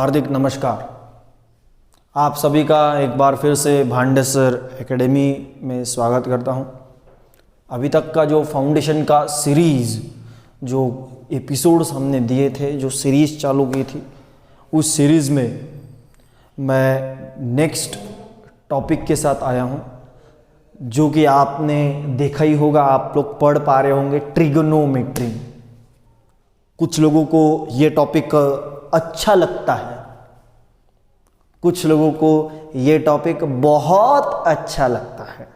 हार्दिक नमस्कार। आप सभी का एक बार फिर से भांडेसर एकेडमी में स्वागत करता हूं। अभी तक का जो फाउंडेशन का सीरीज़ जो एपिसोड्स हमने दिए थे, जो सीरीज़ चालू की थी, उस सीरीज़ में मैं नेक्स्ट टॉपिक के साथ आया हूं, जो कि आपने देखा ही होगा, आप लोग पढ़ पा रहे होंगे, ट्रिगोनोमेट्री। कुछ लोगों को ये टॉपिक अच्छा लगता है, कुछ लोगों को ये टॉपिक बहुत अच्छा लगता है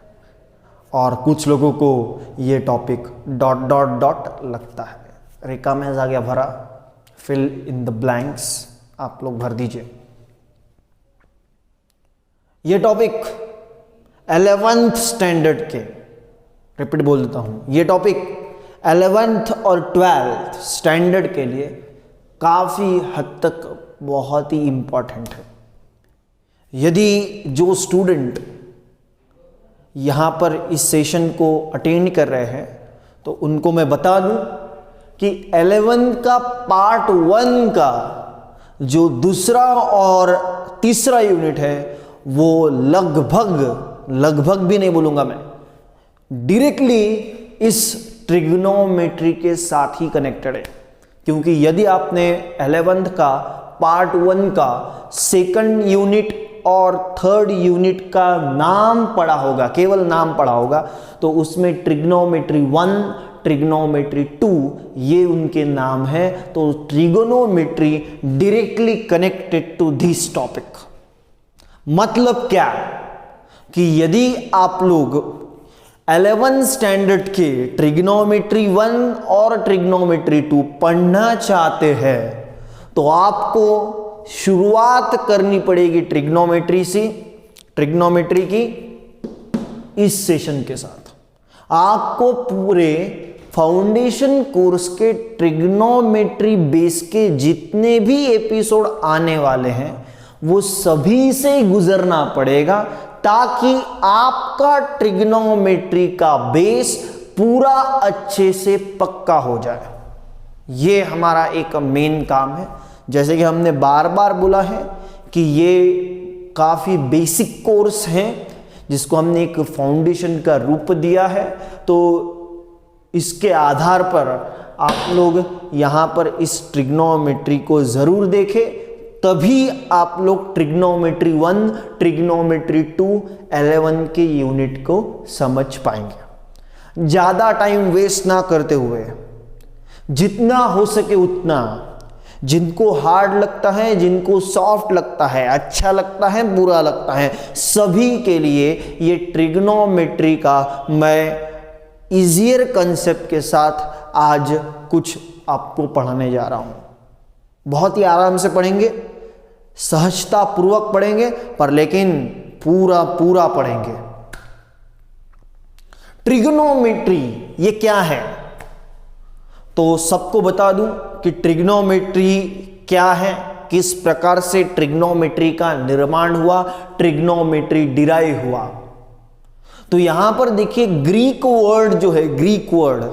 और कुछ लोगों को ये टॉपिक डॉट डॉट डॉट लगता है। रेखा में आ गया भरा, फिल इन द ब्लैंक्स आप लोग भर दीजिए। ये टॉपिक 11th स्टैंडर्ड के, रिपीट बोल देता हूं, ये टॉपिक 11th और 12th स्टैंडर्ड के लिए काफ़ी हद तक बहुत ही इम्पॉर्टेंट है। यदि जो स्टूडेंट यहाँ पर इस सेशन को अटेंड कर रहे हैं तो उनको मैं बता दूं कि 11 का पार्ट 1 का जो दूसरा और तीसरा यूनिट है वो लगभग भी नहीं बोलूँगा मैं, डायरेक्टली इस ट्रिग्नोमेट्री के साथ ही कनेक्टेड है। क्योंकि यदि आपने 11th का पार्ट 1 का सेकंड यूनिट और थर्ड यूनिट का नाम पढ़ा होगा, केवल नाम पढ़ा होगा, तो उसमें ट्रिग्नोमेट्री 1, ट्रिग्नोमेट्री 2 ये उनके नाम है। तो trigonometry directly connected to this topic. मतलब क्या कि यदि आप लोग 11 स्टैंडर्ड के ट्रिग्नोमेट्री 1 और ट्रिग्नोमेट्री 2 पढ़ना चाहते हैं तो आपको शुरुआत करनी पड़ेगी ट्रिग्नोमेट्री से, ट्रिग्नोमेट्री की इस सेशन के साथ। आपको पूरे फाउंडेशन कोर्स के ट्रिग्नोमेट्री बेस के जितने भी एपिसोड आने वाले हैं वो सभी से गुजरना पड़ेगा, ताकि आपका ट्रिग्नोमेट्री का बेस पूरा अच्छे से पक्का हो जाए। ये हमारा एक मेन काम है। जैसे कि हमने बार बार बोला है कि ये काफ़ी बेसिक कोर्स है जिसको हमने एक फाउंडेशन का रूप दिया है। तो इसके आधार पर आप लोग यहाँ पर इस ट्रिग्नोमेट्री को ज़रूर देखें, तभी आप लोग ट्रिग्नोमेट्री 1, ट्रिग्नोमेट्री 2, 11 के यूनिट को समझ पाएंगे। ज़्यादा टाइम वेस्ट ना करते हुए जितना हो सके उतना, जिनको हार्ड लगता है, जिनको सॉफ्ट लगता है, अच्छा लगता है, बुरा लगता है, सभी के लिए ये ट्रिग्नोमेट्री का मैं इजियर कंसेप्ट के साथ आज कुछ आपको पढ़ाने जा रहा हूं। बहुत ही आराम से पढ़ेंगे, सहजता पूर्वक पढ़ेंगे, पर लेकिन पूरा पढ़ेंगे। ट्रिग्नोमेट्री ये क्या है तो सबको बता दूं कि ट्रिग्नोमेट्री क्या है, किस प्रकार से ट्रिग्नोमेट्री का निर्माण हुआ, ट्रिग्नोमेट्री डिराइव हुआ। तो यहां पर देखिए ग्रीक वर्ड जो है, ग्रीक वर्ड,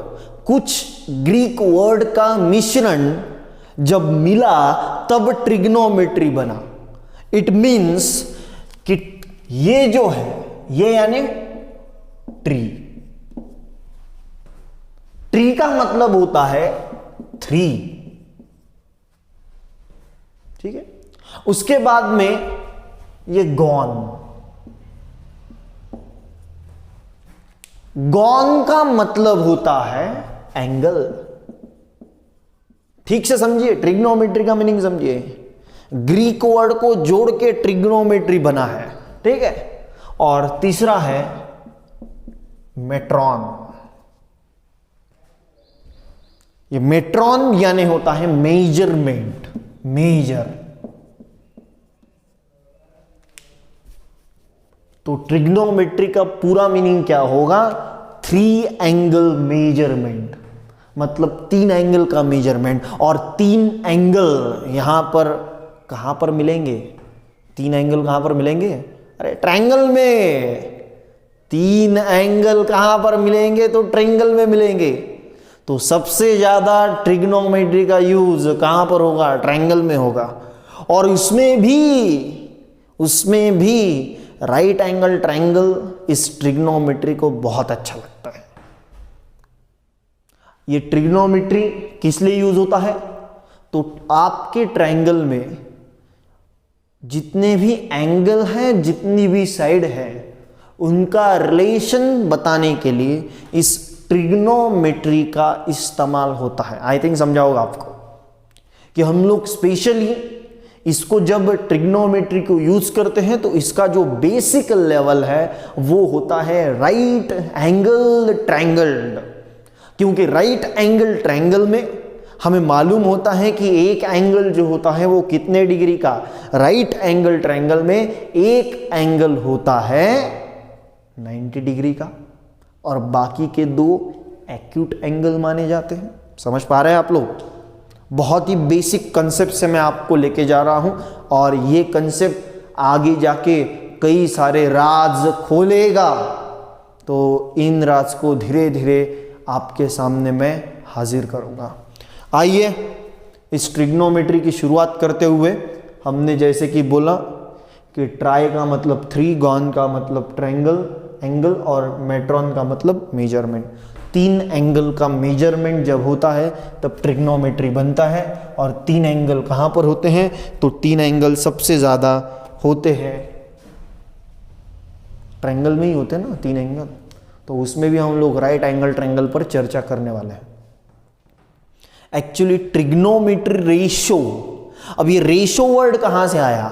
कुछ ग्रीक वर्ड का मिश्रण जब मिला तब ट्रिग्नोमेट्री बना। इट मीन्स कि ये जो है, ये यानी ट्री, ट्री का मतलब होता है 3, ठीक है। उसके बाद में ये गॉन, गॉन का मतलब होता है एंगल। ठीक से समझिए, ट्रिग्नोमेट्री का मीनिंग समझिए। ग्रीक वर्ड को जोड़ के ट्रिग्नोमेट्री बना है, ठीक है। और तीसरा है मेट्रॉन। ये मेट्रॉन यानी होता है मेजरमेंट, मेजर। तो ट्रिग्नोमेट्री का पूरा मीनिंग क्या होगा? 3 एंगल मेजरमेंट, मतलब 3 एंगल का मेजरमेंट। और 3 एंगल यहां पर कहां पर मिलेंगे? 3 एंगल कहां पर मिलेंगे? अरे ट्रायंगल में। 3 एंगल कहां पर मिलेंगे? तो ट्रायंगल में मिलेंगे। तो सबसे ज्यादा ट्रिग्नोमेट्री का यूज कहां पर होगा? ट्रायंगल में होगा। और उसमें भी राइट एंगल ट्रायंगल इस ट्रिग्नोमेट्री को बहुत अच्छा लगता है। ये ट्रिग्नोमेट्री किस लिए यूज होता है? तो आपके ट्रायंगल में जितने भी एंगल हैं, जितनी भी साइड है, उनका रिलेशन बताने के लिए इस ट्रिग्नोमेट्री का इस्तेमाल होता है। आई थिंक समझा होगा आपको कि हम लोग स्पेशली इसको जब ट्रिग्नोमेट्री को यूज करते हैं तो इसका जो बेसिक लेवल है वो होता है राइट एंगल ट्रायंगल। क्योंकि राइट एंगल ट्रायंगल में हमें मालूम होता है कि एक एंगल जो होता है वो कितने डिग्री का। राइट एंगल ट्रायंगल में एक एंगल होता है 90 डिग्री का और बाकी के 2 एक्यूट एंगल माने जाते हैं। समझ पा रहे हैं आप लोग? बहुत ही बेसिक कंसेप्ट से मैं आपको लेके जा रहा हूं और ये कंसेप्ट आगे जाके कई सारे राज खोलेगा। तो इन राज को धीरे धीरे आपके सामने मैं हाजिर करूंगा। आइए इस ट्रिग्नोमेट्री की शुरुआत करते हुए हमने जैसे कि बोला कि ट्राई का मतलब 3, गॉन का मतलब ट्रायंगल एंगल और मेट्रॉन का मतलब मेजरमेंट। 3 एंगल का मेजरमेंट जब होता है तब ट्रिग्नोमेट्री बनता है। और 3 एंगल कहाँ पर होते हैं? तो 3 एंगल सबसे ज़्यादा होते हैं ट्रायंगल में ही होते हैं ना 3 एंगल। तो उसमें भी हम लोग राइट एंगल ट्रायंगल पर चर्चा करने वाले हैं। एक्चुअली ट्रिग्नोमेट्री रेशो, अब ये रेशो वर्ड कहाँ से आया?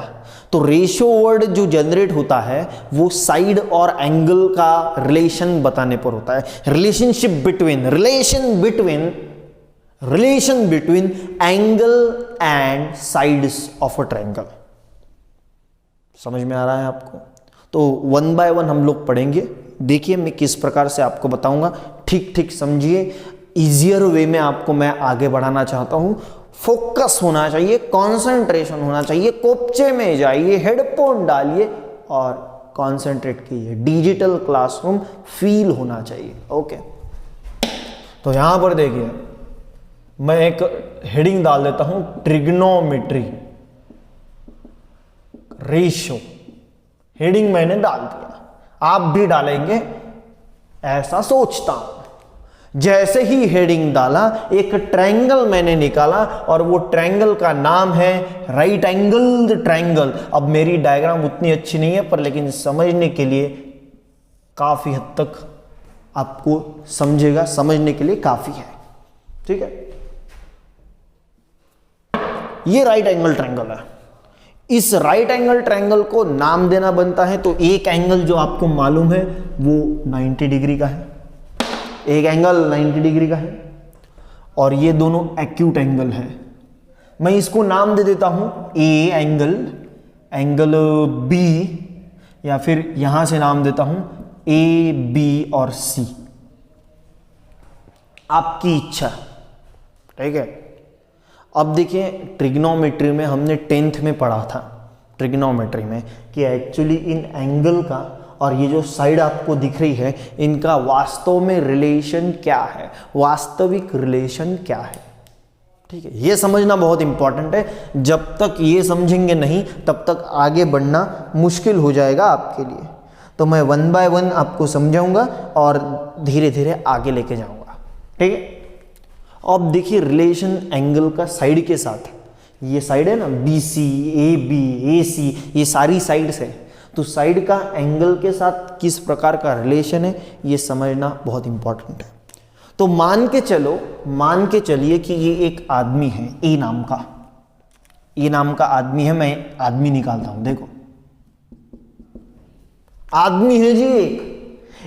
तो रेशो वर्ड जो जनरेट होता है वो साइड और एंगल का रिलेशन बताने पर होता है। Relation between angle and sides of a triangle. समझ में आ रहा है आपको? तो 1 बाय 1 हम लोग पढ़ेंगे। देखिए मैं किस प्रकार से आपको बताऊंगा, ठीक समझिए। इजियर वे में आपको मैं आगे बढ़ाना चाहता हूं। फोकस होना चाहिए, कंसंट्रेशन होना चाहिए। कोपचे में जाइए, हेडफोन डालिए और कंसंट्रेट कीजिए। डिजिटल क्लासरूम फील होना चाहिए। ओके, तो यहां पर देखिए मैं एक हेडिंग डाल देता हूं, ट्रिग्नोमेट्री रेशियो। हेडिंग मैंने डाल दिया, आप भी डालेंगे ऐसा सोचता हूं। जैसे ही हेडिंग डाला एक ट्रायंगल मैंने निकाला और वो ट्रायंगल का नाम है राइट एंगल ट्रायंगल। अब मेरी डायग्राम उतनी अच्छी नहीं है पर लेकिन समझने के लिए काफी हद तक आपको समझने के लिए काफी है। ठीक है, ये राइट एंगल ट्रायंगल है। इस राइट एंगल ट्रायंगल को नाम देना बनता है तो एक एंगल जो आपको मालूम है वो 90 डिग्री का है। एक एंगल 90 डिग्री का है और ये दोनों एक्यूट एंगल है। मैं इसको नाम दे देता हूं ए एंगल बी, या फिर यहां से नाम देता हूं ए बी और सी, आपकी इच्छा। ठीक है, अब देखिए ट्रिग्नोमेट्री में हमने 10th में पढ़ा था ट्रिग्नोमेट्री में कि एक्चुअली इन एंगल का और ये जो साइड आपको दिख रही है इनका वास्तव में रिलेशन क्या है, वास्तविक रिलेशन क्या है। ठीक है, ये समझना बहुत इंपॉर्टेंट है। जब तक ये समझेंगे नहीं तब तक आगे बढ़ना मुश्किल हो जाएगा आपके लिए। तो मैं 1 बाय 1 आपको समझाऊंगा और धीरे धीरे आगे लेके जाऊंगा। ठीक है, अब देखिए रिलेशन एंगल का साइड के साथ। ये साइड है ना BC, AB, AC, ये सारी साइड्स है। तो साइड का एंगल के साथ किस प्रकार का रिलेशन है ये समझना बहुत इंपॉर्टेंट है। तो मान के चलिए कि ये एक आदमी है ए नाम का आदमी है। मैं आदमी निकालता हूं, देखो आदमी है जी,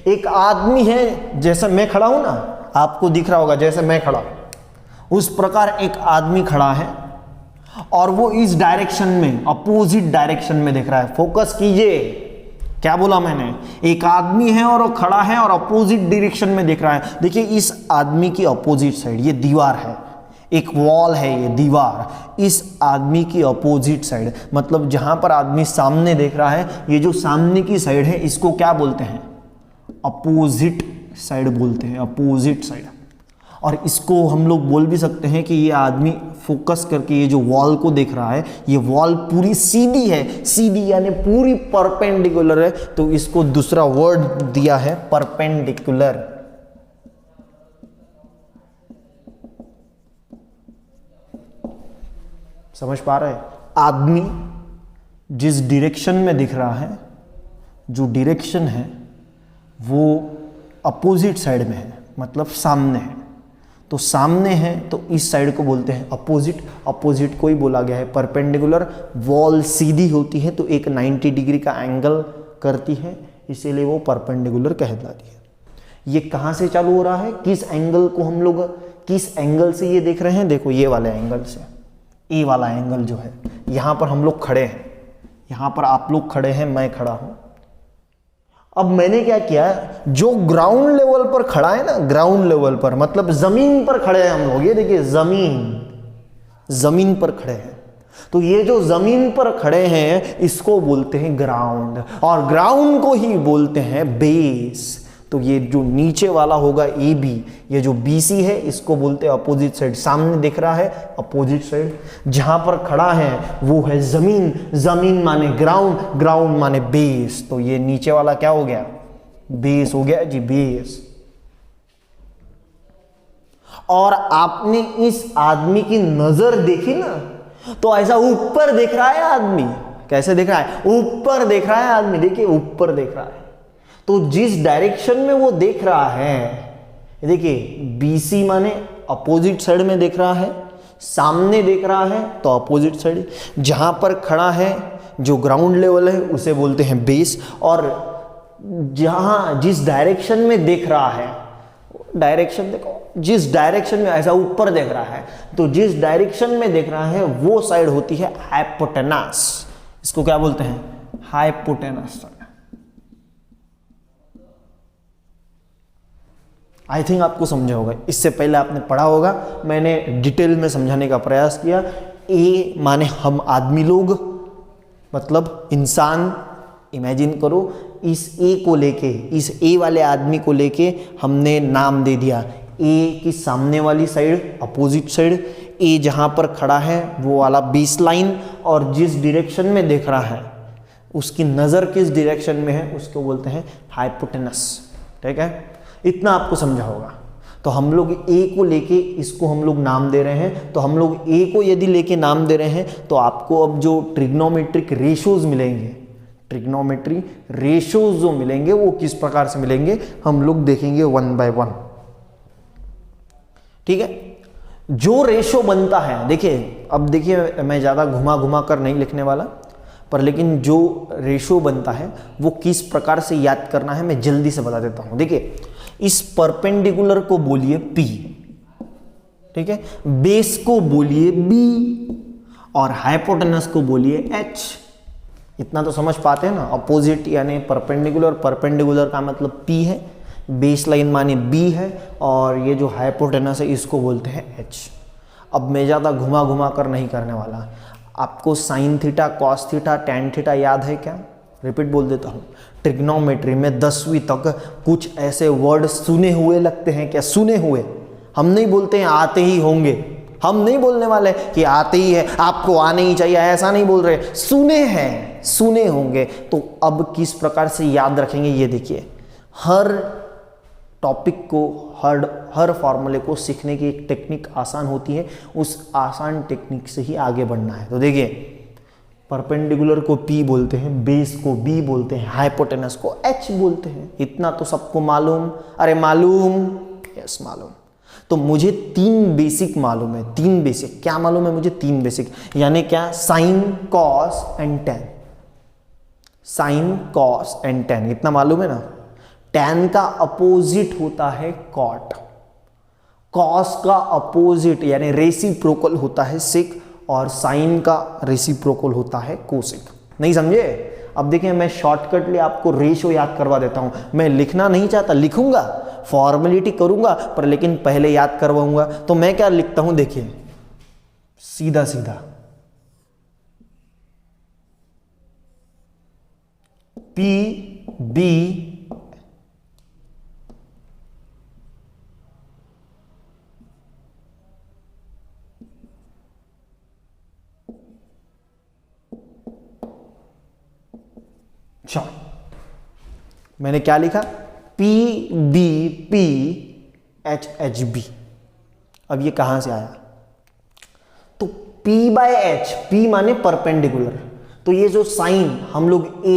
एक आदमी है। जैसे मैं खड़ा हूं ना, आपको दिख रहा होगा जैसे मैं खड़ा हूं उस प्रकार एक आदमी खड़ा है और वो इस डायरेक्शन में, अपोजिट डायरेक्शन में देख रहा है। फोकस कीजिए, क्या बोला मैंने? एक आदमी है और वो खड़ा है और अपोजिट डायरेक्शन में देख रहा है। देखिए इस आदमी की अपोजिट साइड ये दीवार है, एक वॉल है, ये दीवार। इस आदमी की अपोजिट साइड मतलब जहां पर आदमी सामने देख रहा है, ये जो सामने की साइड है इसको क्या बोलते हैं? अपोजिट साइड बोलते हैं, अपोजिट साइड। और इसको हम लोग बोल भी सकते हैं कि ये आदमी फोकस करके ये जो वॉल को देख रहा है, ये वॉल पूरी सीधी है, सीधी यानी पूरी परपेंडिकुलर है, तो इसको दूसरा वर्ड दिया है परपेंडिकुलर। समझ पा रहे हैं? आदमी जिस डायरेक्शन में दिख रहा है, जो डायरेक्शन है वो अपोजिट साइड में है, मतलब सामने है। तो सामने है तो इस साइड को बोलते हैं अपोजिट। अपोजिट को ही बोला गया है परपेंडिकुलर। वॉल सीधी होती है तो एक 90 डिग्री का एंगल करती है, इसीलिए वो परपेंडिकुलर कहलाती है। ये कहाँ से चालू हो रहा है, किस एंगल को हम लोग किस एंगल से ये देख रहे हैं? देखो ये वाले एंगल से, ए वाला एंगल जो है, यहां पर हम लोग खड़े हैं, यहां पर आप लोग खड़े हैं, मैं खड़ा हूं। अब मैंने क्या किया, जो ग्राउंड लेवल पर खड़ा है ना, ग्राउंड लेवल पर मतलब जमीन पर खड़े हैं हम लोग, ये देखिए जमीन पर खड़े हैं, तो ये जो जमीन पर खड़े हैं इसको बोलते हैं ग्राउंड, और ग्राउंड को ही बोलते हैं बेस। तो ये जो नीचे वाला होगा ए बी, ये जो बी सी है इसको बोलते हैं अपोजिट साइड। सामने दिख रहा है अपोजिट साइड, जहां पर खड़ा है वो है जमीन, जमीन माने ग्राउंड, ग्राउंड माने बेस। तो ये नीचे वाला क्या हो गया, बेस हो गया जी, बेस। और आपने इस आदमी की नजर देखी ना, तो ऐसा ऊपर देख रहा है आदमी। कैसे देख रहा है? ऊपर देख रहा है आदमी, देखिए ऊपर देख रहा है। तो जिस डायरेक्शन में वो देख रहा है, देखिए बीसी माने अपोजिट साइड में देख रहा है, सामने देख रहा है तो अपोजिट साइड। जहां पर खड़ा है जो ग्राउंड लेवल है उसे बोलते हैं बेस, और जहां जिस डायरेक्शन में देख रहा है, डायरेक्शन देखो, जिस डायरेक्शन में ऐसा ऊपर देख रहा है, तो जिस डायरेक्शन में देख रहा है वो साइड होती है हाइपोटेनस। इसको क्या बोलते हैं? हाइपोटेनस। आई थिंक आपको समझा होगा, इससे पहले आपने पढ़ा होगा, मैंने डिटेल में समझाने का प्रयास किया। ए माने हम आदमी लोग, मतलब इंसान। इमेजिन करो, इस ए को लेके, इस ए वाले आदमी को लेके हमने नाम दे दिया। ए की सामने वाली साइड अपोजिट साइड, ए जहां पर खड़ा है वो वाला बेस लाइन, और जिस डायरेक्शन में देख रहा है उसकी नज़र किस डायरेक्शन में है उसको बोलते हैं हाइपोटेनस। ठीक है, इतना आपको समझा होगा। तो हम लोग ए को लेके इसको हम लोग नाम दे रहे हैं, तो हम लोग ए को यदि लेके नाम दे रहे हैं तो आपको अब जो ट्रिग्नोमेट्रिक रेशोज मिलेंगे, ट्रिग्नोमेट्री रेशोज जो मिलेंगे वो किस प्रकार से मिलेंगे हम लोग देखेंगे 1 by 1। ठीक है, जो रेशो बनता है, देखिए अब देखिए मैं ज़्यादा घुमा घुमा कर नहीं लिखने वाला, पर लेकिन जो रेशो बनता है वो किस प्रकार से याद करना है मैं जल्दी से बता देता हूं। देखिए, इस परपेंडिकुलर को बोलिए P, ठीक है, बेस को बोलिए B, और हाइपोटेनस को बोलिए H। इतना तो समझ पाते हैं ना? अपोजिट यानी परपेंडिकुलर, परपेंडिकुलर का मतलब P है, बेस लाइन माने B है, और ये जो हाइपोटेनस है इसको बोलते हैं H। अब मैं ज़्यादा घुमा घुमा कर नहीं करने वाला। आपको sine theta, cos theta, tan theta याद है क्या? रिपीट बोल देता हूँ, ट्रिग्नोमेट्री में 10वीं तक कुछ ऐसे वर्ड सुने हुए लगते हैं क्या? सुने हुए। हम नहीं बोलते हैं आते ही होंगे, हम नहीं बोलने वाले कि आते ही है, आपको आने ही चाहिए, ऐसा नहीं बोल रहे, सुने हैं, सुने होंगे। तो अब किस प्रकार से याद रखेंगे ये देखिए, हर टॉपिक को, हर फॉर्मूले को सीखने की एक टेक्निक आसान होती है, उस आसान टेक्निक से ही आगे बढ़ना है। तो देखिए, परपेंडिकुलर को P बोलते हैं, बेस को B बोलते हैं, हाइपोटेनस को H बोलते हैं। इतना तो सबको मालूम? अरे मालूम, यस मालूम। तो मुझे 3 बेसिक मालूम है, 3 बेसिक। क्या मालूम है मुझे? 3 बेसिक, यानी क्या? Sine, cos and tan. Sine, cos and tan, इतना मालूम है ना? टैन का अपोजिट होता है कॉट, कॉस का अपोजिट यानी रेसिप्रोकल होता है सेक, और साइन का रेसिप्रोकल होता है कोसेक। नहीं समझे? अब देखिए, मैं शॉर्टकट लिए आपको रेशो याद करवा देता हूं। मैं लिखना नहीं चाहता, लिखूंगा, फॉर्मेलिटी करूंगा, पर लेकिन पहले याद करवाऊंगा। तो मैं क्या लिखता हूं, देखिए सीधा सीधा, PB शॉर्ट। मैंने क्या लिखा, P B P H H B. अब ये कहां से आया, तो P बाय एच, P माने परपेंडिकुलर, तो ये जो साइन हम लोग ए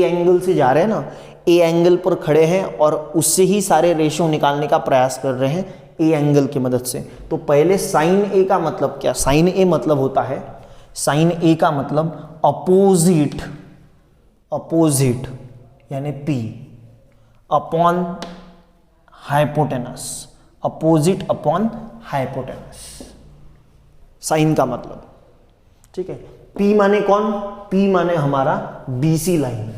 एंगल से जा रहे हैं ना, ए एंगल पर खड़े हैं और उससे ही सारे रेशियो निकालने का प्रयास कर रहे हैं ए एंगल की मदद से। तो पहले साइन ए का मतलब क्या, साइन ए मतलब होता है, साइन ए का मतलब अपोजिट, अपोजिट यानी P upon hypotenuse, opposite upon hypotenuse, sine का मतलब, ठीक है। P माने कौन, P माने हमारा BC लाइन,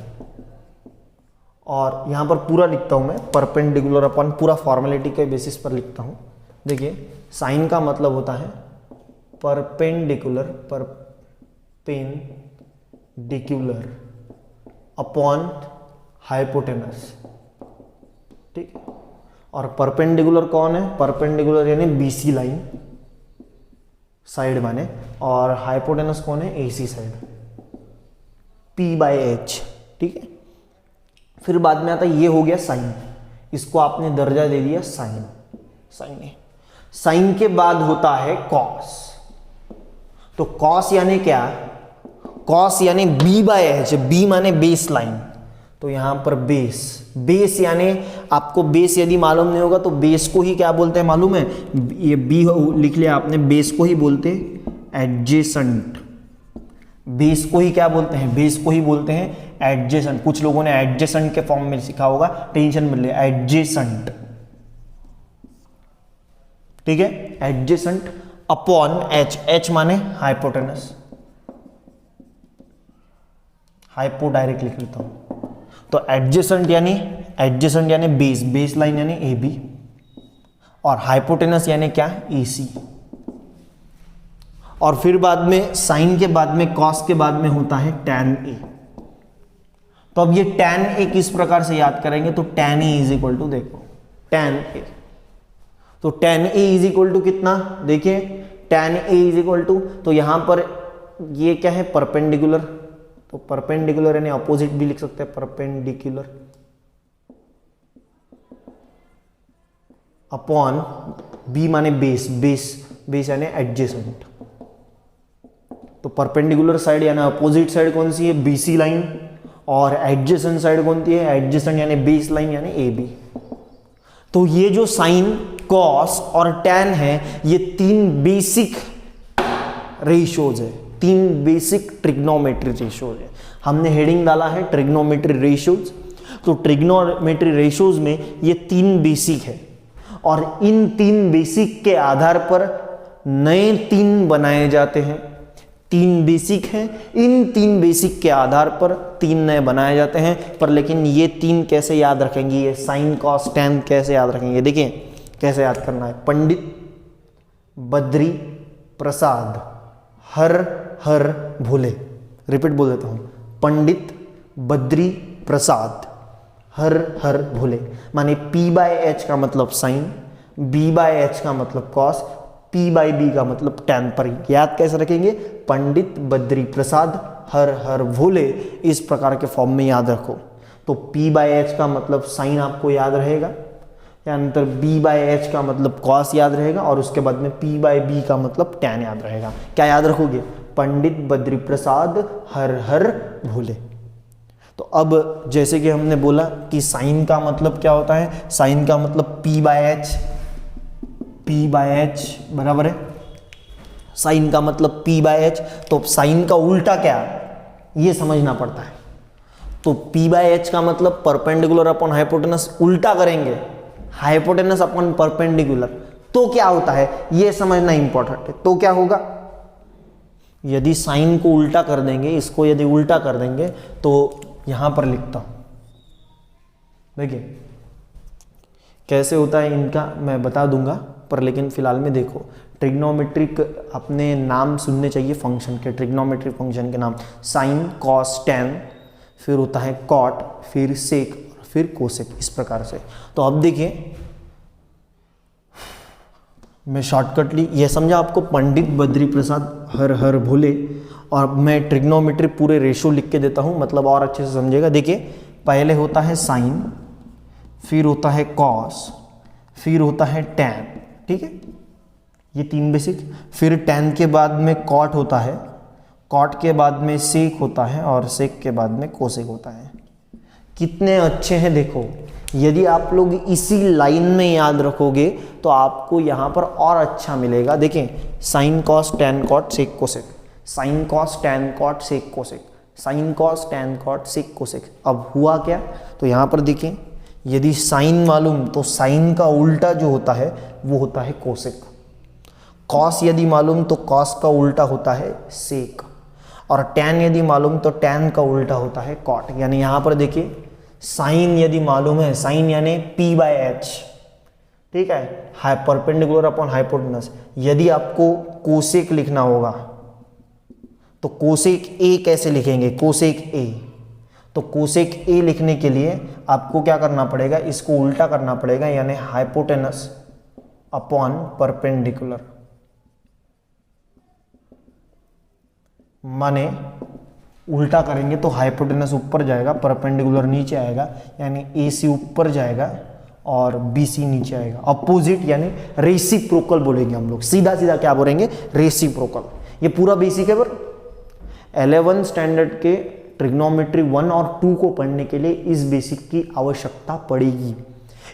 और यहां पर पूरा लिखता हूं मैं परपेंडिकुलर अपॉन, पूरा फॉर्मेलिटी के बेसिस पर लिखता हूं। देखिए साइन का मतलब होता है परपेंडिकुलर, परपेंडिकुलर अपॉन हाइपोटेनस, ठीक है। और परपेंडिकुलर कौन है, परपेंडिकुलर यानी BC लाइन साइड माने, और हाइपोटेनस कौन है, AC side, P by H, ठीक है। फिर बाद में आता है, ये हो गया साइन, इसको आपने दर्जा दे दिया साइन, साइन ए। साइन के बाद होता है कॉस, तो कॉस यानी क्या, कॉस यानी B बाय एच, B माने बेस लाइन, तो यहां पर बेस, बेस यानी आपको बेस यदि मालूम नहीं होगा तो बेस को ही क्या बोलते हैं मालूम है, ये बी लिख लिया आपने, बेस को ही बोलते हैं एडजेसेंट, बेस को ही क्या बोलते हैं, बेस को ही बोलते हैं एडजेसेंट। कुछ लोगों ने एडजेसेंट के फॉर्म में सीखा होगा, टेंशन मिल रही है, एडजेसेंट, ठीक है, एडजेसेंट अपॉन एच, एच माने हाइपोटेनस, हाइपो डायरेक्ट लिख लेता हूं, तो एडजेसेंट यानी बेस, बेस लाइन यानी ए बी, और हाइपोटेनस यानी क्या, AC। और फिर बाद में साइन के बाद में, कॉस के बाद में होता है tan A। तो अब ये tan A किस प्रकार से याद करेंगे, तो tan A is equal to, देखो tan A, तो tan A is equal to कितना, देखिए tan A is equal to, तो यहां पर ये क्या है, परपेंडिकुलर, तो परपेंडिकुलर यानी अपोजिट भी लिख सकते हैं, परपेंडिकुलर अपॉन B माने बेस, बेस यानी एडजेसेंट, तो परपेंडिकुलर साइड यानी अपोजिट साइड कौन सी है, BC लाइन, और एडजेसेंट साइड कौन सी है, एडजेसेंट यानी बेस लाइन यानी AB। तो ये जो साइन, कॉस और टैन है, ये तीन बेसिक रेशियोज है, तीन बेसिक ट्रिग्नोमेट्री रेशियोज है। हमने हेडिंग डाला है ट्रिग्नोमेट्री रेशियोज, तो ट्रिग्नोमेट्री रेशियोज में ये तीन बेसिक है, और इन तीन बेसिक के आधार पर नए तीन बनाए जाते हैं। तीन बेसिक हैं, इन तीन बेसिक के आधार पर तीन नए बनाए जाते हैं। पर लेकिन ये तीन कैसे याद रखेंगे, ये साइन कॉस टैन कैसे याद रखेंगे, देखिए कैसे याद करना है। पंडित बद्री प्रसाद हर हर भोले, रिपीट बोल देता हूं, पंडित बद्री प्रसाद हर हर भोले, माने P बाय एच का मतलब साइन, B बाय एच का मतलब कॉस, P बाई बी का मतलब टैन। पर याद कैसे रखेंगे, पंडित बद्री प्रसाद हर हर भोले, इस प्रकार के फॉर्म में याद रखो। तो P बाई एच का मतलब साइन आपको याद रहेगा, यानंतर B बाई एच का मतलब कॉस याद रहेगा, और उसके बाद में P बाई बी का मतलब टैन याद रहेगा। क्या याद रखोगे, पंडित बद्री प्रसाद हर हर भोले। तो अब जैसे कि हमने बोला कि साइन का मतलब क्या होता है, साइन का मतलब P बाय एच बराबर है, साइन का मतलब P बाय एच। तो साइन का उल्टा क्या है ये समझना पड़ता है। तो P बाय एच का मतलब परपेंडिकुलर अपॉन हाइपोटेनस, उल्टा करेंगे हाइपोटेनस अपॉन परपेंडिकुलर, तो क्या होता है ये समझना इंपॉर्टेंट है। तो क्या होगा, यदि साइन को उल्टा कर देंगे, इसको यदि उल्टा कर देंगे, तो यहां पर लिखता हूं, देखिए कैसे होता है इनका मैं बता दूंगा, पर लेकिन फिलहाल में देखो ट्रिग्नोमेट्रिक अपने नाम सुनने चाहिए फंक्शन के, ट्रिग्नोमेट्रिक फंक्शन के नाम साइन कॉस टैन, फिर होता है कॉट, फिर सेक, फिर कोसेक, इस प्रकार से। तो अब देखिए मैं शॉर्टकट ली, ये समझा आपको, पंडित बद्री प्रसाद हर हर भोले, और मैं ट्रिग्नोमेट्री पूरे रेशो लिख के देता हूँ, मतलब और अच्छे से समझेगा। देखिए पहले होता है साइन, फिर होता है कॉस, फिर होता है टैन, ठीक है, ये 3 बेसिक। फिर टैन के बाद में कॉट होता है, कॉट के बाद में सेक होता है और सेक के बाद में कोसेक होता है। कितने अच्छे हैं देखो, यदि आप लोग इसी लाइन में याद रखोगे तो आपको यहाँ पर और अच्छा मिलेगा। देखें sine cos tan cot sec cosec, sine cos tan cot sec cosec, sine cos tan cot sec cosec. अब हुआ क्या, तो यहाँ पर देखें यदि साइन मालूम तो साइन का उल्टा जो होता है वो होता है कोसेक, कॉस यदि मालूम तो कॉस का उल्टा होता है सेक, और टैन यदि मालूम तो टैन का उल्टा होता है कॉट। यानी यहाँ पर देखिए साइन यदि मालूम है, साइन यानी p/h, ठीक है, परपेंडिकुलर अपॉन हाइपोटेनस। यदि आपको कोसेक लिखना होगा तो कोसेक ए कैसे लिखेंगे, कोसेक ए, तो कोसेक ए लिखने के लिए आपको क्या करना पड़ेगा, इसको उल्टा करना पड़ेगा, यानी हाइपोटेनस अपॉन परपेंडिकुलर, माने उल्टा करेंगे तो हाइपोटेनस ऊपर जाएगा, परपेंडिकुलर नीचे आएगा, यानी AC ऊपर जाएगा और BC नीचे आएगा। अपोजिट यानी रेसिप्रोकल बोलेंगे हम लोग, सीधा सीधा क्या बोलेंगे, रेसिप्रोकल। ये पूरा बेसिक है। पर 11 स्टैंडर्ड के ट्रिग्नोमेट्री 1 और 2 को पढ़ने के लिए इस बेसिक की आवश्यकता पड़ेगी।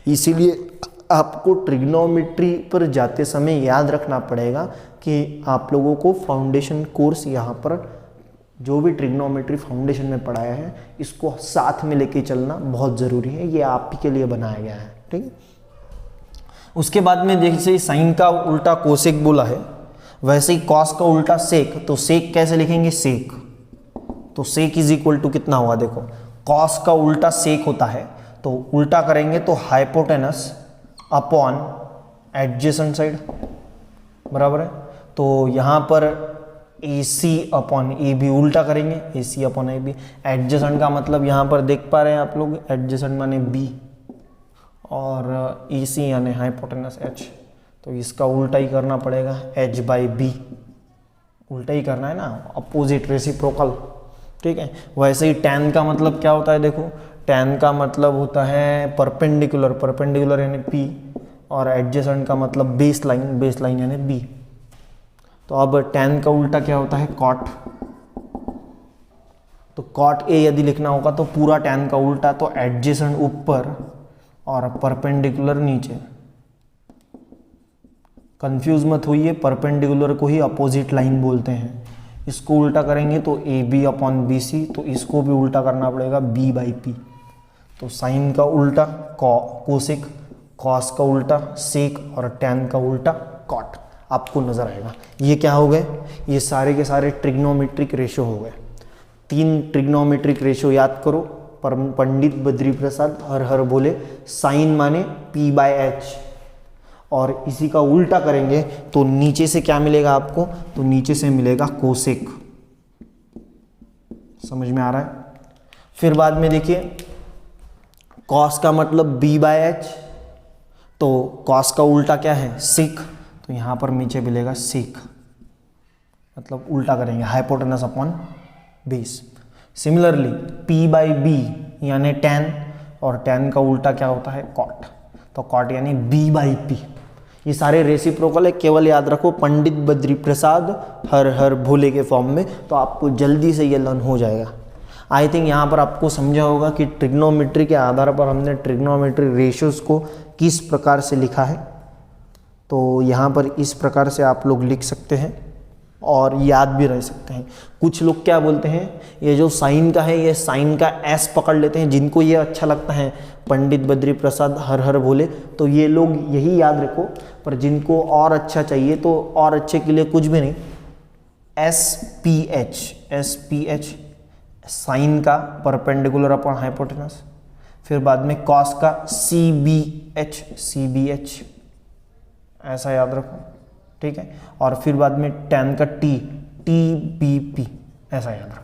इसीलिए आपको ट्रिग्नोमेट्री पर जाते समय याद रखना पड़ेगा कि आप लोगों को फाउंडेशन कोर्स यहाँ पर जो भी ट्रिग्नोमेट्री फाउंडेशन में पढ़ाया है इसको साथ में लेके चलना बहुत ज़रूरी है, ये आप ही के लिए बनाया गया है, ठीक है। उसके बाद में जैसे साइन का उल्टा कोसेक बोला है, वैसे ही कॉस का उल्टा सेक, तो सेक कैसे लिखेंगे, सेक, तो सेक इज इक्वल टू कितना हुआ, देखो कॉस का उल्टा सेक होता है, तो उल्टा करेंगे तो हाइपोटेनस अपॉन एडजेसेंट साइड, बराबर है। तो यहाँ पर AC अपॉन AB उल्टा करेंगे, AC अपॉन AB। एडजेसेंट का मतलब यहाँ पर देख पा रहे हैं आप लोग, एडजेसेंट माने B और EC यानी हाइपोटेनस H, तो इसका उल्टा ही करना पड़ेगा, H/B, उल्टा ही करना है ना, अपोजिट रेसिप्रोकल, ठीक है। वैसे ही टैन का मतलब क्या होता है, देखो टैन का मतलब होता है परपेंडिकुलर, परपेंडिकुलर यानी P, और एडजेसेंट का मतलब बेस लाइन, बेस लाइन यानी B। तो अब टैन का उल्टा क्या होता है, कॉट, तो कॉट A यदि लिखना होगा तो पूरा टैन का उल्टा, तो एडजेसेंट ऊपर और परपेंडिकुलर नीचे। कंफ्यूज मत होइए, परपेंडिकुलर को ही अपोजिट लाइन बोलते हैं। इसको उल्टा करेंगे तो AB अपॉन BC, तो इसको भी उल्टा करना पड़ेगा B/P। तो साइन का उल्टा कोसेक, कॉस का उल्टा सेक और टैन का उल्टा कॉट, आपको नजर आएगा। ये क्या हो गए, ये सारे के सारे ट्रिग्नोमेट्रिक रेशो हो गए। 3 ट्रिग्नोमेट्रिक रेशो याद करो, पंडित बद्री प्रसाद हर हर बोले, साइन माने p/h, और इसी का उल्टा करेंगे तो नीचे से क्या मिलेगा आपको, तो नीचे से मिलेगा कोसेक। समझ में आ रहा है। फिर बाद में देखिए कॉस का मतलब b/h, तो कॉस का उल्टा क्या है, सेक, तो यहाँ पर नीचे मिलेगा सेक, मतलब उल्टा करेंगे hypotenuse upon base. Similarly p/b यानी टैन, और टैन का उल्टा क्या होता है, कॉट, तो कॉट यानी b/p। ये सारे रेसिप्रोकल है, केवल याद रखो पंडित बद्री प्रसाद हर हर भोले के फॉर्म में, तो आपको जल्दी से ये लर्न हो जाएगा। आई थिंक यहाँ पर आपको समझा होगा कि ट्रिग्नोमेट्री के आधार पर हमने ट्रिग्नोमेट्री रेशियोज को किस प्रकार से लिखा है। तो यहाँ पर इस प्रकार से आप लोग लिख सकते हैं और याद भी रह सकते हैं। कुछ लोग क्या बोलते हैं, ये जो साइन का है ये साइन का एस पकड़ लेते हैं, जिनको ये अच्छा लगता है पंडित बद्री प्रसाद हर हर बोले, तो ये लोग यही याद रखो। पर जिनको और अच्छा चाहिए तो और अच्छे के लिए कुछ भी नहीं, SPH साइन का परपेंडिकुलर अपॉन हाइपोटेनस, फिर बाद में कॉस का CBH ऐसा याद रखो, ठीक है। और फिर बाद में टैन का TBP ऐसा याद रखो।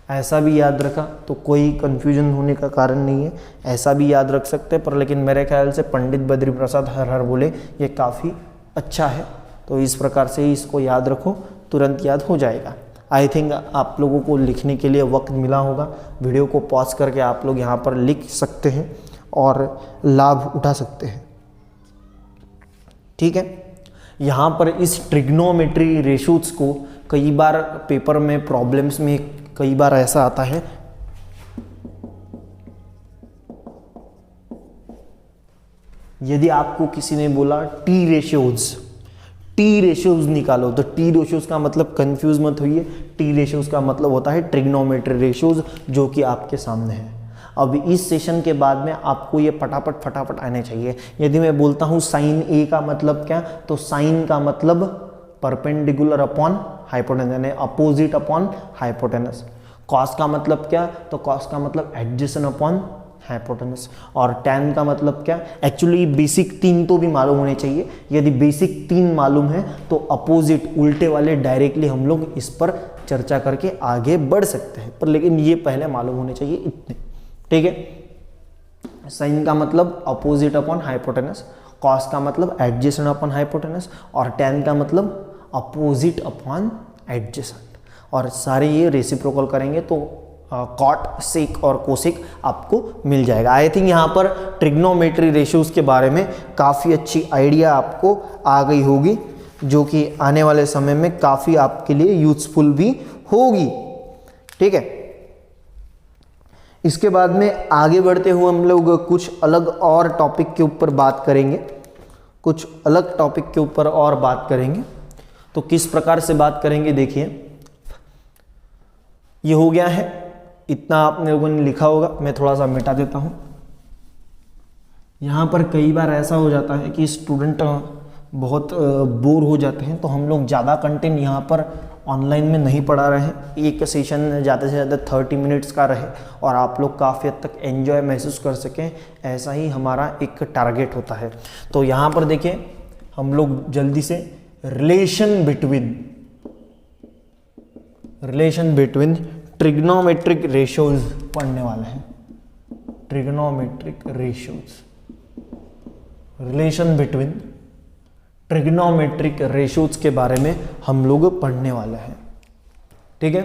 ऐसा भी याद रखा तो कोई कंफ्यूजन होने का कारण नहीं है, ऐसा भी याद रख सकते हैं, पर लेकिन मेरे ख्याल से पंडित बद्री प्रसाद हर हर बोले ये काफ़ी अच्छा है। तो इस प्रकार से ही इसको याद रखो, तुरंत याद हो जाएगा। आई थिंक आप लोगों को लिखने के लिए वक्त मिला होगा। वीडियो को पॉज करके आप लोग यहाँ पर लिख सकते हैं और लाभ उठा सकते हैं। ठीक है, यहाँ पर इस ट्रिग्नोमेट्री रेशोज को कई बार पेपर में प्रॉब्लम्स में कई बार ऐसा आता है यदि आपको किसी ने बोला टी रेशियोज निकालो, तो टी रेशियोज का मतलब कंफ्यूज मत होइए, टी रेशियोज का मतलब होता है ट्रिग्नोमेट्री रेशियोज, जो कि आपके सामने है। अब इस सेशन के बाद में आपको ये फटाफट आने चाहिए। यदि मैं बोलता हूँ साइन ए का मतलब क्या, तो साइन का मतलब परपेंडिकुलर अपॉन हाइपोटेनस यानी अपोजिट अपॉन हाइपोटेनस। कॉस का मतलब क्या, तो कॉस का मतलब एडजेसेंट अपॉन हाइपोटेनस। और टैन का मतलब क्या, एक्चुअली बेसिक 3 तो भी मालूम होने चाहिए। यदि बेसिक 3 मालूम है तो अपोजिट उल्टे वाले डायरेक्टली हम लोग इस पर चर्चा करके आगे बढ़ सकते हैं, पर लेकिन ये पहले मालूम होने चाहिए इतने। ठीक है, साइन का मतलब अपोजिट अपॉन हाइपोटेनस, कॉस का मतलब एडजेसेंट अपॉन हाइपोटेनस और टैन का मतलब अपोजिट अपॉन एडजेसेंट। और सारे ये रेसिप्रोकल करेंगे तो कॉट, सेक और कोसेक आपको मिल जाएगा। आई थिंक यहाँ पर ट्रिग्नोमेट्री रेशियोज के बारे में काफ़ी अच्छी आइडिया आपको आ गई होगी, जो कि आने वाले समय में काफ़ी आपके लिए यूजफुल भी होगी। ठीक है, इसके बाद में आगे बढ़ते हुए हम लोग कुछ अलग और टॉपिक के ऊपर बात करेंगे, तो किस प्रकार से बात करेंगे देखिए, ये हो गया है, इतना आपने लोगों ने लिखा होगा, मैं थोड़ा सा मिटा देता हूँ। यहाँ पर कई बार ऐसा हो जाता है कि स्टूडेंट बहुत बोर हो जाते हैं, तो हम लोग ज़्यादा कंटेंट यहाँ पर ऑनलाइन में नहीं पढ़ा रहे हैं। एक सेशन ज़्यादा से ज़्यादा 30 मिनट्स का रहे और आप लोग काफ़ी हद तक एंजॉय महसूस कर सकें, ऐसा ही हमारा एक टारगेट होता है। तो यहाँ पर देखिए, हम लोग जल्दी से रिलेशन बिटवीन ट्रिग्नोमेट्रिक रेशियोज पढ़ने वाले हैं। Trigonometric ratios, relation between trigonometric ratios के बारे में हम लोग पढ़ने वाले हैं। ठीक है,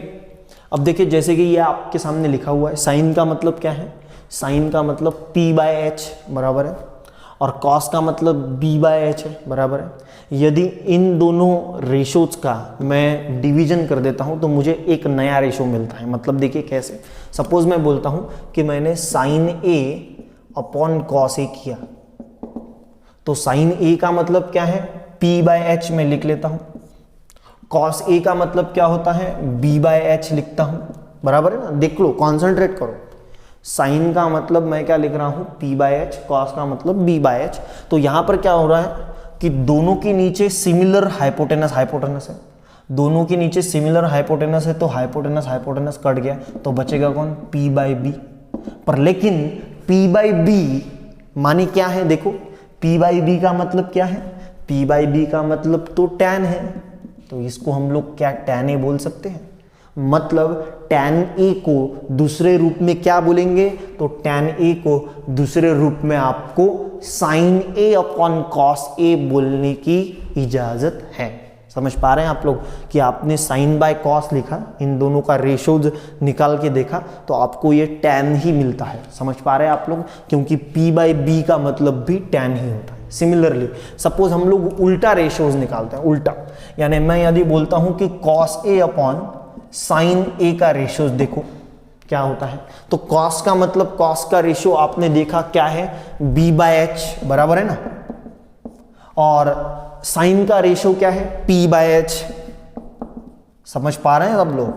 अब देखिए, जैसे कि ये आपके सामने लिखा हुआ है, साइन का मतलब क्या है, साइन का मतलब p/h बराबर है और कॉस का मतलब b/h है बराबर है। यदि इन दोनों रेशोज का मैं डिवीजन कर देता हूं तो मुझे एक नया रेशो मिलता है। मतलब देखिए कैसे, सपोज मैं बोलता हूं कि मैंने sine a upon cos a किया, तो साइन a का मतलब क्या है, p/h में लिख लेता हूं। कॉस a का मतलब क्या होता है, b/h लिखता हूं, बराबर है ना। देख लो, कॉन्सेंट्रेट करो, साइन का मतलब मैं क्या लिख रहा हूं, p/h, कॉस का मतलब b/h। तो यहां पर क्या हो रहा है कि दोनों के नीचे सिमिलर हाइपोटेनस है, दोनों के नीचे सिमिलर हाइपोटेनस है, तो हाइपोटेनस कट गया, तो बचेगा कौन, p/b। पर लेकिन p/b माने क्या है, देखो p/b का मतलब क्या है, p/b का मतलब तो tan है, तो इसको हम लोग क्या tan a बोल सकते हैं। मतलब tan a को दूसरे रूप में क्या बोलेंगे, तो tan a को दूसरे रूप में आपको sin a upon cos a बोलने की इजाजत है। समझ पा रहे हैं आप लोग कि आपने sin बाय cos लिखा, इन दोनों का रेशोज निकाल के देखा तो आपको ये tan ही मिलता है। समझ पा रहे हैं आप लोग, क्योंकि p/b का मतलब भी tan ही होता है। सिमिलरली सपोज हम लोग उल्टा रेशोज निकालते हैं, उल्टा, यानी मैं यदि बोलता हूं कि cos a upon sin a का रेशियो देखो क्या होता है, तो cos का मतलब cos का रेशियो आपने देखा क्या है, b/h बराबर है ना, और sin का रेशियो क्या है, p/h। समझ पा रहे हैं सब लोग।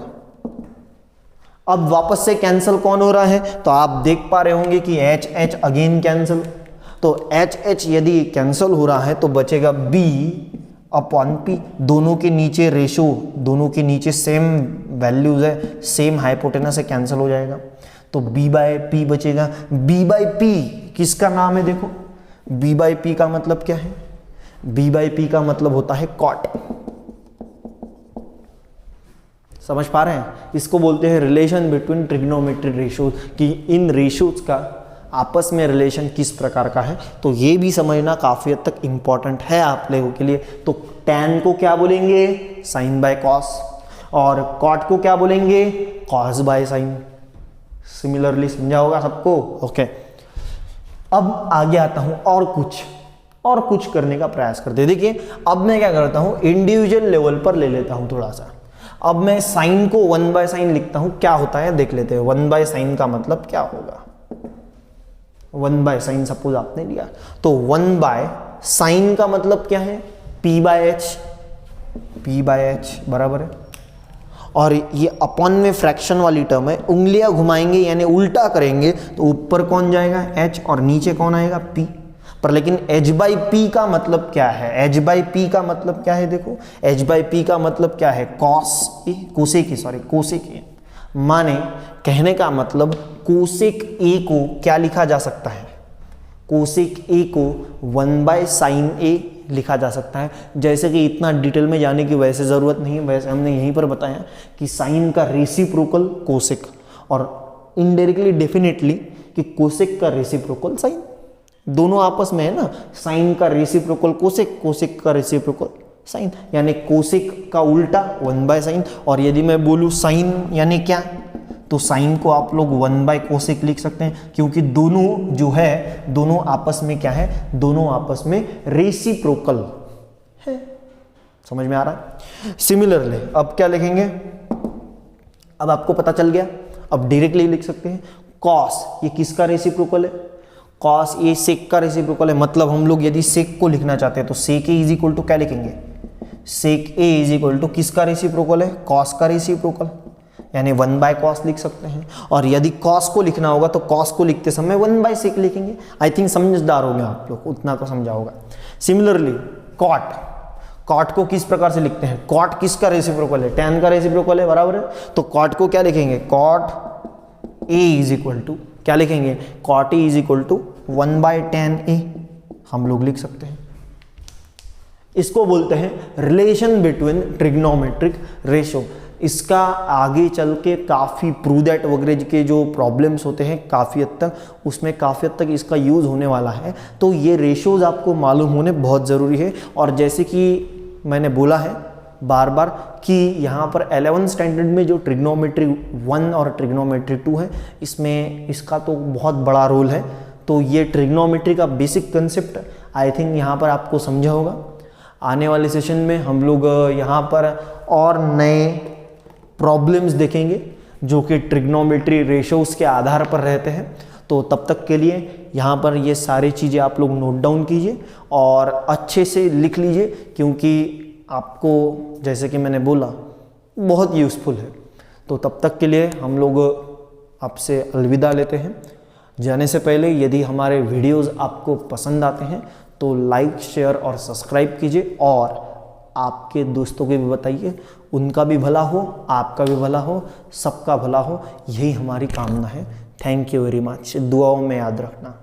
अब वापस से कैंसिल कौन हो रहा है, तो आप देख पा रहे होंगे कि h अगेन कैंसिल, तो h यदि कैंसिल हो रहा है तो बचेगा b अपॉन p। दोनों के नीचे रेशो, दोनों के नीचे सेम वैल्यूज है, सेम हाइपोटेनस है, कैंसिल हो जाएगा, तो b/p बचेगा। b/p किसका नाम है, देखो b/p का मतलब क्या है, b/p का मतलब होता है कॉट। समझ पा रहे हैं, इसको बोलते हैं रिलेशन बिटवीन ट्रिग्नोमेट्रिक रेशियोज, कि इन रेशियोज का आपस में रिलेशन किस प्रकार का है। तो ये भी समझना काफ़ी हद तक इंपॉर्टेंट है आप लोगों के लिए। तो tan को क्या बोलेंगे, sin बाय cos, और कॉट को क्या बोलेंगे, कॉस बाय साइन। सिमिलरली समझा होगा सबको, ओके। अब आगे आता हूं और कुछ करने का प्रयास करते हैं। देखिए अब मैं क्या करता हूं, इंडिविजुअल लेवल पर ले लेता हूं थोड़ा सा। अब मैं साइन को 1 बाय साइन लिखता हूं, क्या होता है देख लेते हैं। 1 बाय साइन का मतलब क्या होगा, 1 बाय साइन सपोज आपने लिया तो 1 बाय साइन का मतलब क्या है, P बाय एच बराबर है। और ये अपॉन में फ्रैक्शन वाली टर्म है, उंगलियां घुमाएंगे यानी उल्टा करेंगे तो ऊपर कौन जाएगा, H, और नीचे कौन आएगा, P। पर लेकिन H बाई P का मतलब क्या है, H बाई P का मतलब क्या है, देखो H बाई P का मतलब क्या है, कोसेक ए। माने कहने का मतलब कोसेक ए को क्या लिखा जा सकता है, कोसेक ए को 1 बाय साइन ए लिखा जा सकता है। जैसे कि इतना डिटेल में जाने की वैसे ज़रूरत नहीं है, वैसे हमने यहीं पर बताया कि साइन का रेसिप्रोकल कोसेक, और इनडायरेक्टली डेफिनेटली कि कोसेक का रेसिप्रोकल साइन, दोनों आपस में है ना। साइन का रेसिप्रोकल कोसेक, कोसेक का रेसिप्रोकल साइन, यानी कोसेक का उल्टा 1 बाय साइन। और यदि मैं बोलूँ साइन यानी क्या, तो साइन को आप लोग 1 बाय कोसेक लिख सकते हैं, क्योंकि दोनों जो है दोनों आपस में क्या है, दोनों आपस में रेसिप्रोकल है। समझ में आ रहा है। सिमिलरली अब क्या लिखेंगे, अब आपको पता चल गया, अब डायरेक्टली लिख सकते हैं कॉस, ये किसका रेसिप्रोकल है, कॉस ये सेक का रेसिप्रोकल है। मतलब हम लोग यदि सेक को लिखना चाहते हैं तो सेक ए इज इक्वल टू क्या लिखेंगे, सेक ए इज इक्वल टू किसका रेसिप्रोकल है, कॉस का रेसिप्रोकल, यानी 1 बाय कॉस लिख सकते हैं। और यदि कॉस को लिखना होगा तो कॉस को लिखते समय 1 बाय सेक लिखेंगे। आई थिंक समझदार हो गए आप लोग, उतना तो समझा होगा। सिमिलरली कॉट को किस प्रकार से लिखते हैं, कॉट किसका रेसिप्रोकल है, टैन का रेसिप्रोकल है बराबर है। तो कॉट को क्या लिखेंगे, cot A is equal to क्या लिखेंगे, cot A is equal to 1 by tan A हम लोग लिख सकते हैं। इसको बोलते हैं रिलेशन बिटवीन ट्रिग्नोमेट्रिक रेशो। इसका आगे चल के काफ़ी प्रूव दैट वगैरह के जो प्रॉब्लम्स होते हैं काफ़ी हद तक, उसमें काफ़ी हद तक इसका यूज़ होने वाला है। तो ये रेशोज़ आपको मालूम होने बहुत ज़रूरी है। और जैसे कि मैंने बोला है बार बार कि यहाँ पर 11th स्टैंडर्ड में जो ट्रिग्नोमेट्री 1 और ट्रिग्नोमेट्री 2 है, इसमें इसका तो बहुत बड़ा रोल है। तो ये ट्रिग्नोमेट्री का बेसिक कंसेप्ट आई थिंक यहाँ पर आपको समझा होगा। आने वाले सेशन में हम लोग यहाँ पर और नए प्रॉब्लम्स देखेंगे जो कि ट्रिग्नोमेट्री रेशोज़ के आधार पर रहते हैं। तो तब तक के लिए यहाँ पर ये सारी चीज़ें आप लोग नोट डाउन कीजिए और अच्छे से लिख लीजिए, क्योंकि आपको जैसे कि मैंने बोला बहुत यूज़फुल है। तो तब तक के लिए हम लोग आपसे अलविदा लेते हैं। जाने से पहले यदि हमारे वीडियोज़ आपको पसंद आते हैं तो लाइक, शेयर और सब्सक्राइब कीजिए, और आपके दोस्तों को भी बताइए, उनका भी भला हो, आपका भी भला हो, सबका भला हो, यही हमारी कामना है। Thank you very much. दुआओं में याद रखना।